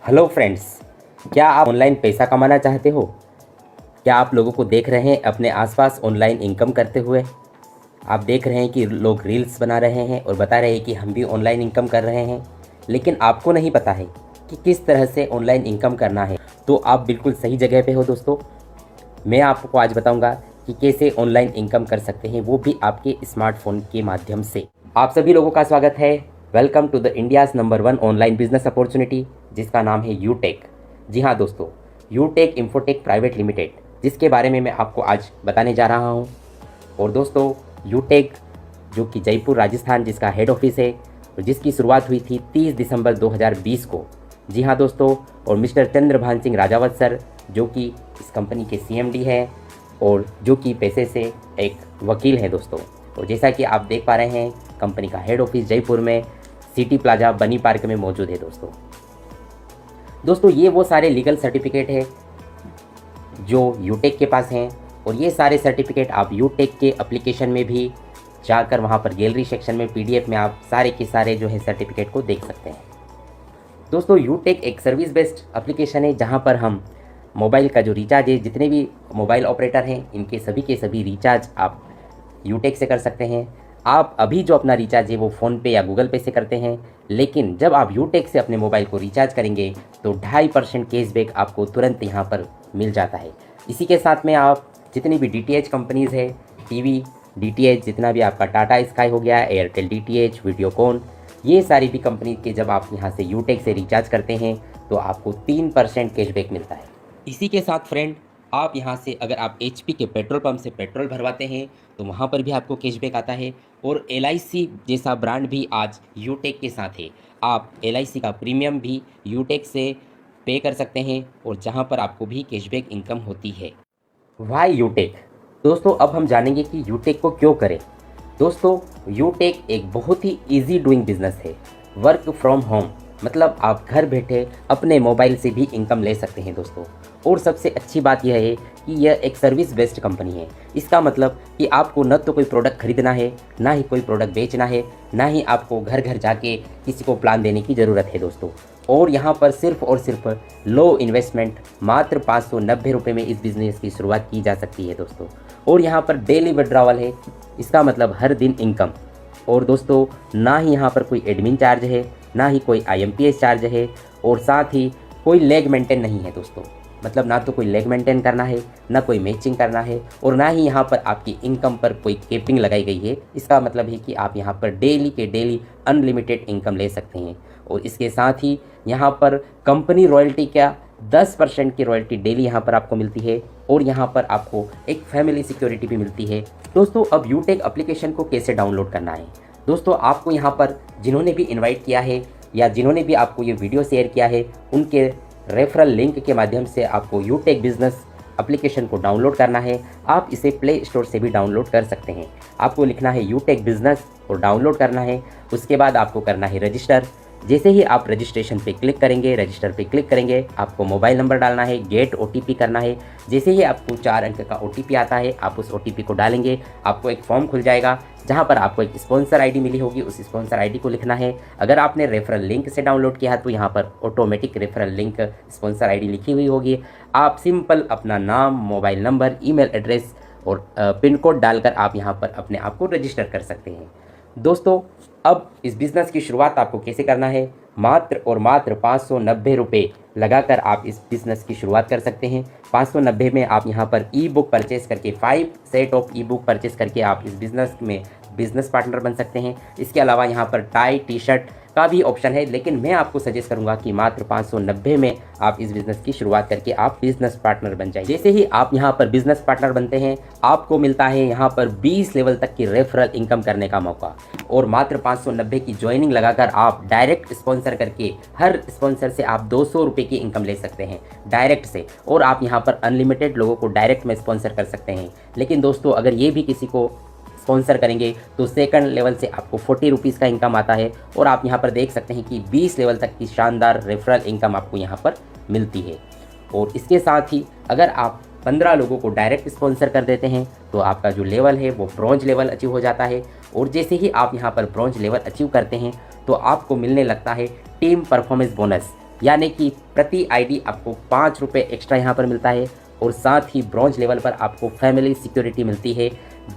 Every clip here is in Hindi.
हेलो फ्रेंड्स, क्या आप ऑनलाइन पैसा कमाना चाहते हो? क्या आप लोगों को देख रहे हैं अपने आसपास ऑनलाइन इनकम करते हुए? आप देख रहे हैं कि लोग रील्स बना रहे हैं और बता रहे हैं कि हम भी ऑनलाइन इनकम कर रहे हैं, लेकिन आपको नहीं पता है कि किस तरह से ऑनलाइन इनकम करना है। तो आप बिल्कुल सही जगह पे हो दोस्तों। मैं आपको आज बताऊंगा कि कैसे ऑनलाइन इनकम कर सकते हैं, वो भी आपके स्मार्टफोन के माध्यम से। आप सभी लोगों का स्वागत है। Welcome to the India's number 1 online business opportunity, जिसका नाम है यूटेक। जी हाँ दोस्तों, यूटेक इंफोटेक प्राइवेट लिमिटेड, जिसके बारे में मैं आपको आज बताने जा रहा हूँ। और दोस्तों, यूटेक जो कि जयपुर राजस्थान जिसका हेड ऑफिस है और जिसकी शुरुआत हुई थी 30 दिसंबर 2020 को। जी हाँ दोस्तों, और मिस्टर चंद्रभान सिंह राजावत सर जो कि इस कंपनी के सीएमडी हैं और जो कि पैसे से एक वकील हैं दोस्तों। और जैसा कि आप देख पा रहे हैं, कंपनी का हेड ऑफिस जयपुर में सिटी प्लाजा बनी पार्क में मौजूद है दोस्तों। ये वो सारे लीगल सर्टिफिकेट है जो यूटेक के पास हैं, और ये सारे सर्टिफिकेट आप यूटेक के एप्लीकेशन में भी जाकर वहाँ पर गैलरी सेक्शन में पीडीएफ में आप सारे के सारे जो है सर्टिफिकेट को देख सकते हैं। दोस्तों, यूटेक एक सर्विस बेस्ड एप्लीकेशन है जहाँ पर हम मोबाइल का जो रिचार्ज है, जितने भी मोबाइल ऑपरेटर हैं इनके सभी के सभी रिचार्ज आप यूटेक से कर सकते हैं। आप अभी जो अपना रिचार्ज है वो फ़ोन पे या गूगल पे से करते हैं, लेकिन जब आप यूटेक से अपने मोबाइल को रिचार्ज करेंगे तो 2.5% कैशबैक आपको तुरंत यहाँ पर मिल जाता है। इसी के साथ में आप जितनी भी डीटीएच कंपनीज़ है, टीवी डीटीएच, जितना भी आपका टाटा स्काई हो गया, एयरटेल डीटीएच, वीडियोकॉन, ये सारी भी कंपनी के जब आप यहाँ से यूटेक से रिचार्ज करते हैं तो आपको 3% कैशबैक मिलता है। इसी के साथ फ्रेंड, आप यहाँ से अगर आप एचपी के पेट्रोल पंप से पेट्रोल भरवाते हैं तो वहाँ पर भी आपको कैशबैक आता है। और एलआईसी जैसा ब्रांड भी आज यूटेक के साथ है। आप एलआईसी का प्रीमियम भी यूटेक से पे कर सकते हैं और जहाँ पर आपको भी कैशबैक इनकम होती है। वाई यूटेक? दोस्तों, अब हम जानेंगे कि यूटेक को क्यों करें। दोस्तों, यूटेक एक बहुत ही ईजी डूइंग बिजनेस है। वर्क फ्रॉम होम मतलब आप घर बैठे अपने मोबाइल से भी इनकम ले सकते हैं दोस्तों। और सबसे अच्छी बात यह है कि यह एक सर्विस बेस्ड कंपनी है। इसका मतलब कि आपको न तो कोई प्रोडक्ट खरीदना है, ना ही कोई प्रोडक्ट बेचना है, ना ही आपको घर घर जाके किसी को प्लान देने की ज़रूरत है दोस्तों। और यहाँ पर सिर्फ और सिर्फ लो इन्वेस्टमेंट मात्र 590 रुपये में इस बिज़नेस की शुरुआत की जा सकती है दोस्तों। और यहाँ पर डेली विड्रॉवल है, इसका मतलब हर दिन इनकम। और दोस्तों, ना ही यहाँ पर कोई एडमिन चार्ज है, ना ही कोई आईएमपीएस चार्ज है, और साथ ही कोई लेग मेंटेन नहीं है दोस्तों। मतलब ना तो कोई लेग मेंटेन करना है, ना कोई मैचिंग करना है, और ना ही यहाँ पर आपकी इनकम पर कोई कैपिंग लगाई गई है। इसका मतलब है कि आप यहाँ पर डेली के डेली अनलिमिटेड इनकम ले सकते हैं। और इसके साथ ही यहाँ पर कंपनी रॉयल्टी का 10% की रॉयल्टी डेली यहाँ पर आपको मिलती है। और यहाँ पर आपको एक फैमिली सिक्योरिटी भी मिलती है। दोस्तों, अब यूटेक एप्लीकेशन को कैसे डाउनलोड करना है? दोस्तों, आपको यहाँ पर जिन्होंने भी इनवाइट किया है या जिन्होंने भी आपको ये वीडियो शेयर किया है, उनके रेफरल लिंक के माध्यम से आपको यूटेक बिजनेस एप्लीकेशन को डाउनलोड करना है। आप इसे प्ले स्टोर से भी डाउनलोड कर सकते हैं। आपको लिखना है यूटेक बिजनेस और डाउनलोड करना है। उसके बाद आपको करना है रजिस्टर। जैसे ही आप रजिस्ट्रेशन पे क्लिक करेंगे, रजिस्टर पे क्लिक करेंगे, आपको मोबाइल नंबर डालना है, गेट ओटीपी करना है। जैसे ही आपको 4 अंक का ओटीपी आता है, आप उस ओटीपी को डालेंगे, आपको एक फॉर्म खुल जाएगा जहां पर आपको एक स्पॉन्सर आईडी मिली होगी। उस स्पॉन्सर आईडी को लिखना है। अगर आपने रेफरल लिंक से डाउनलोड किया तो यहाँ पर automatic referral link sponsor ID लिखी हुई होगी। आप सिंपल अपना नाम, मोबाइल नंबर, ईमेल एड्रेस और पिन कोड डालकर आप यहाँ पर अपने आप को रजिस्टर कर सकते हैं। दोस्तों, अब इस बिज़नेस की शुरुआत आपको कैसे करना है? मात्र और मात्र 590 रुपये लगाकर आप इस बिज़नेस की शुरुआत कर सकते हैं। 590 में आप यहाँ पर ई बुक परचेस करके 5 set of E book purchase करके आप इस बिज़नेस में बिज़नेस पार्टनर बन सकते हैं। इसके अलावा यहाँ पर टाई, टी शर्ट का भी ऑप्शन है, लेकिन मैं आपको सजेस्ट करूंगा कि मात्र 590 में आप इस बिज़नेस की शुरुआत करके आप बिज़नेस पार्टनर बन जाइए। जैसे ही आप यहाँ पर बिज़नेस पार्टनर बनते हैं, आपको मिलता है यहाँ पर 20 लेवल तक की रेफरल इनकम करने का मौका। और मात्र 590 की ज्वाइनिंग लगाकर आप डायरेक्ट स्पॉन्सर करके हर स्पॉन्सर से आप 200 रुपये की इनकम ले सकते हैं डायरेक्ट से। और आप यहाँ पर अनलिमिटेड लोगों को डायरेक्ट में स्पॉन्सर कर सकते हैं। लेकिन दोस्तों, अगर ये भी किसी को स्पॉन्सर करेंगे तो सेकंड लेवल से आपको 40 रुपीज़ का इनकम आता है। और आप यहाँ पर देख सकते हैं कि 20 लेवल तक की शानदार रेफरल इनकम आपको यहाँ पर मिलती है। और इसके साथ ही अगर आप 15 लोगों को डायरेक्ट स्पॉन्सर कर देते हैं तो आपका जो लेवल है वो ब्रॉन्ज लेवल अचीव हो जाता है। और जैसे ही आप यहाँ पर ब्रॉन्ज लेवल अचीव करते हैं तो आपको मिलने लगता है टीम परफॉर्मेंस बोनस। यानी कि प्रति आईडी आपको 5 रुपये एक्स्ट्रा यहाँ पर मिलता है। और साथ ही ब्रॉन्ज लेवल पर आपको फैमिली सिक्योरिटी मिलती है,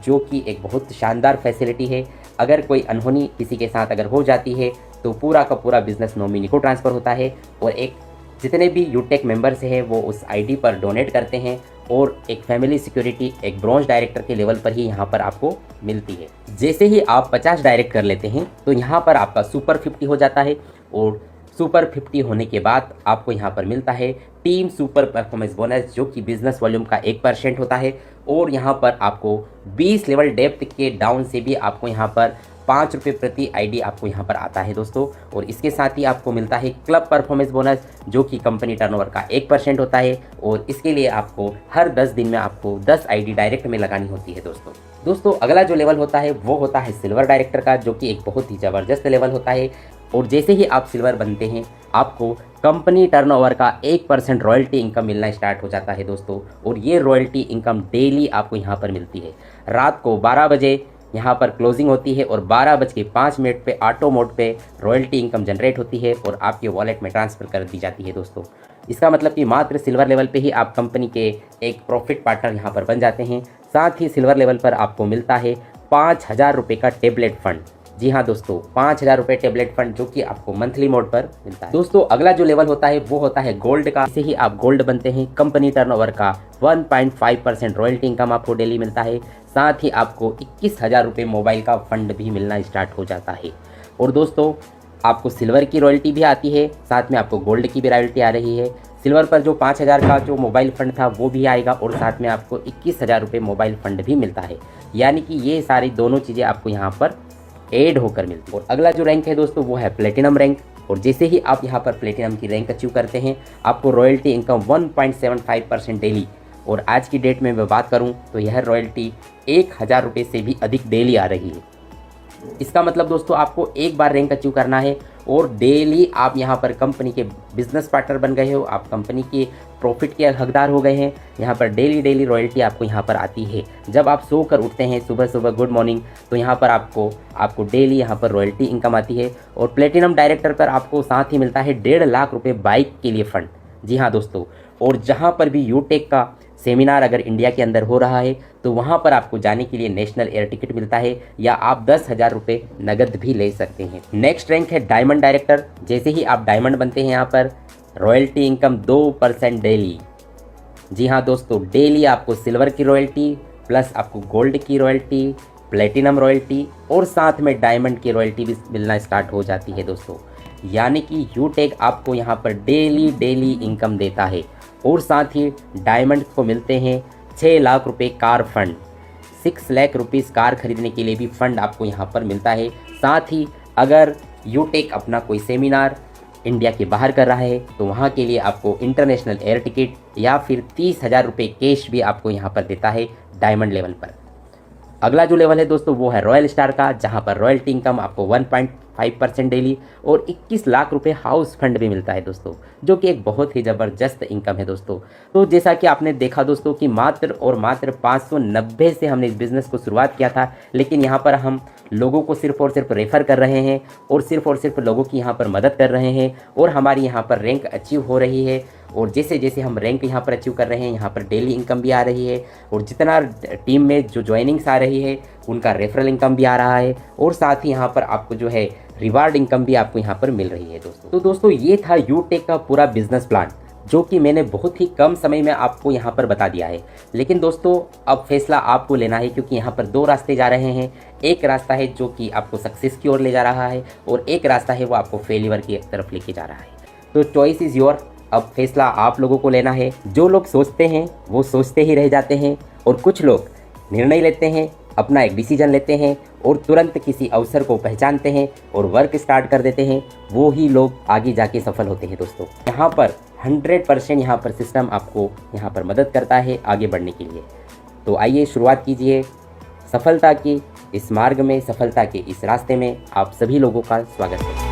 जो कि एक बहुत शानदार फैसिलिटी है। अगर कोई अनहोनी किसी के साथ अगर हो जाती है तो पूरा का पूरा बिजनेस नॉमिनी को ट्रांसफ़र होता है और एक जितने भी यूटेक मेंबर्स हैं वो उस आईडी पर डोनेट करते हैं और एक फैमिली सिक्योरिटी एक ब्रॉन्ज डायरेक्टर के लेवल पर ही यहाँ पर आपको मिलती है। जैसे ही आप 50 डायरेक्ट कर लेते हैं तो यहाँ पर आपका सुपर 50 हो जाता है और सुपर 50 होने के बाद आपको यहाँ पर मिलता है टीम सुपर परफॉर्मेंस बोनस, जो कि बिजनेस वॉल्यूम का 1% होता है। और यहाँ पर आपको 20 लेवल डेप्थ के डाउन से भी आपको यहाँ पर 5 रुपये प्रति आईडी आपको यहाँ पर आता है दोस्तों। और इसके साथ ही आपको मिलता है क्लब परफॉर्मेंस बोनस, जो कि कंपनी टर्नओवर का 1% होता है और इसके लिए आपको हर 10 दिन में आपको 10 आईडी डायरेक्ट में लगानी होती है दोस्तों। अगला जो लेवल होता है वो होता है सिल्वर डायरेक्टर का, जो कि एक बहुत ही ज़बरदस्त लेवल होता है। और जैसे ही आप सिल्वर बनते हैं आपको कंपनी टर्नओवर का 1% रॉयल्टी इनकम मिलना स्टार्ट हो जाता है दोस्तों। और ये रॉयल्टी इनकम डेली आपको यहाँ पर मिलती है। रात को 12 बजे यहाँ पर क्लोजिंग होती है और 12:05 पे ऑटो मोड पे रॉयल्टी इनकम जनरेट होती है और आपके वॉलेट में ट्रांसफ़र कर दी जाती है दोस्तों। इसका मतलब कि मात्र सिल्वर लेवल पे ही आप कंपनी के एक प्रॉफिट पार्टनर यहाँ पर बन जाते हैं। साथ ही सिल्वर लेवल पर आपको मिलता है 5,000 रुपये का टेबलेट फंड। जी हाँ दोस्तों, 5,000 रुपये टेबलेट फंड, जो कि आपको मंथली मोड पर मिलता है दोस्तों। अगला जो लेवल होता है वो होता है गोल्ड का। जैसे ही आप गोल्ड बनते हैं कंपनी टर्नओवर का 1.5% रॉयल्टी इनकम आपको डेली मिलता है। साथ ही आपको 21,000 रुपये मोबाइल का फंड भी मिलना स्टार्ट हो जाता है। और दोस्तों आपको सिल्वर की रॉयल्टी भी आती है, साथ में आपको गोल्ड की भी रॉयल्टी आ रही है। सिल्वर पर जो 5,000 का जो मोबाइल फ़ंड था वो भी आएगा और साथ में आपको 21,000 रुपये मोबाइल फ़ंड भी मिलता है। यानी कि ये सारी दोनों चीज़ें आपको यहाँ पर ऐड होकर मिलती है। और अगला जो रैंक है दोस्तों वो है प्लेटिनम रैंक। और जैसे ही आप यहाँ पर प्लेटिनम की रैंक अचीव करते हैं आपको रॉयल्टी इनकम 1.75% डेली। और आज की डेट में मैं बात करूँ तो यह रॉयल्टी 1,000 रुपये से भी अधिक डेली आ रही है। इसका मतलब दोस्तों आपको एक बार रैंक अचीव करना है और डेली आप यहाँ पर कंपनी के बिजनेस पार्टनर बन गए हो, आप कंपनी के प्रॉफिट के हकदार हो गए हैं। यहाँ पर डेली रॉयल्टी आपको यहाँ पर आती है। जब आप सो कर उठते हैं सुबह गुड मॉर्निंग, तो यहाँ पर आपको डेली यहाँ पर रॉयल्टी इनकम आती है। और प्लेटिनम डायरेक्टर पर आपको साथ ही मिलता है 1.5 लाख रुपये बाइक के लिए फ़ंड। जी हाँ दोस्तों, और जहाँ पर भी यूटेक का सेमिनार अगर इंडिया के अंदर हो रहा है तो वहाँ पर आपको जाने के लिए नेशनल एयर टिकट मिलता है या आप 10,000 रुपये नगद भी ले सकते हैं। नेक्स्ट रैंक है डायमंड डायरेक्टर। जैसे ही आप डायमंड बनते हैं यहाँ पर रॉयल्टी इनकम 2% डेली। जी हाँ दोस्तों, डेली आपको सिल्वर की रॉयल्टी प्लस आपको गोल्ड की रॉयल्टी, प्लेटिनम रॉयल्टी और साथ में डायमंड की रॉयल्टी भी मिलना स्टार्ट हो जाती है दोस्तों। यानी कि यूटेक आपको यहाँ पर डेली इनकम देता है। और साथ ही डायमंड को मिलते हैं 6 लाख रुपये car fund. 6 lakh rupees car खरीदने के लिए भी फंड आपको यहाँ पर मिलता है। साथ ही अगर यूटेक अपना कोई सेमिनार इंडिया के बाहर कर रहा है तो वहाँ के लिए आपको इंटरनेशनल एयर टिकट या फिर 30,000 रुपये कैश भी आपको यहाँ पर देता है डायमंड लेवल पर। अगला जो लेवल है दोस्तों वो है रॉयल स्टार का, जहाँ पर रॉयल्टी इनकम आपको 1.5% डेली और 21 लाख रुपए हाउस फंड भी मिलता है दोस्तों, जो कि एक बहुत ही ज़बरदस्त इनकम है दोस्तों। तो जैसा कि आपने देखा दोस्तों कि मात्र 590 से हमने इस बिज़नेस को शुरुआत किया था, लेकिन यहाँ पर हम लोगों को सिर्फ और सिर्फ रेफ़र कर रहे हैं और सिर्फ लोगों की यहाँ पर मदद कर रहे हैं और हमारी यहाँ पर रैंक अचीव हो रही है। और जैसे जैसे हम रैंक यहाँ पर अचीव कर रहे हैं यहाँ पर डेली इनकम भी आ रही है और जितना टीम में जो ज्वाइनिंग्स आ रही है उनका रेफरल इनकम भी आ रहा है और साथ ही यहाँ पर आपको जो है रिवार्ड इनकम भी आपको यहाँ पर मिल रही है दोस्तों। तो दोस्तों ये था यूटेक का पूरा बिजनेस प्लान, जो कि मैंने बहुत ही कम समय में आपको यहाँ पर बता दिया है। लेकिन दोस्तों अब फैसला आपको लेना है, क्योंकि यहाँ पर 2 रास्ते जा रहे हैं। एक रास्ता है जो कि आपको सक्सेस की ओर ले जा रहा है और एक रास्ता है वो आपको फेलियर की तरफ लेके जा रहा है। तो चॉइस इज़ योर। अब फैसला आप लोगों को लेना है। जो लोग सोचते हैं वो सोचते ही रह जाते हैं और कुछ लोग निर्णय लेते हैं, अपना एक डिसीजन लेते हैं और तुरंत किसी अवसर को पहचानते हैं और वर्क स्टार्ट कर देते हैं। वो ही लोग आगे जाके सफल होते हैं दोस्तों। यहाँ पर 100% यहाँ पर सिस्टम आपको यहाँ पर मदद करता है आगे बढ़ने के लिए। तो आइए शुरुआत कीजिए सफलता की इस मार्ग में, सफलता के इस रास्ते में आप सभी लोगों का स्वागत है।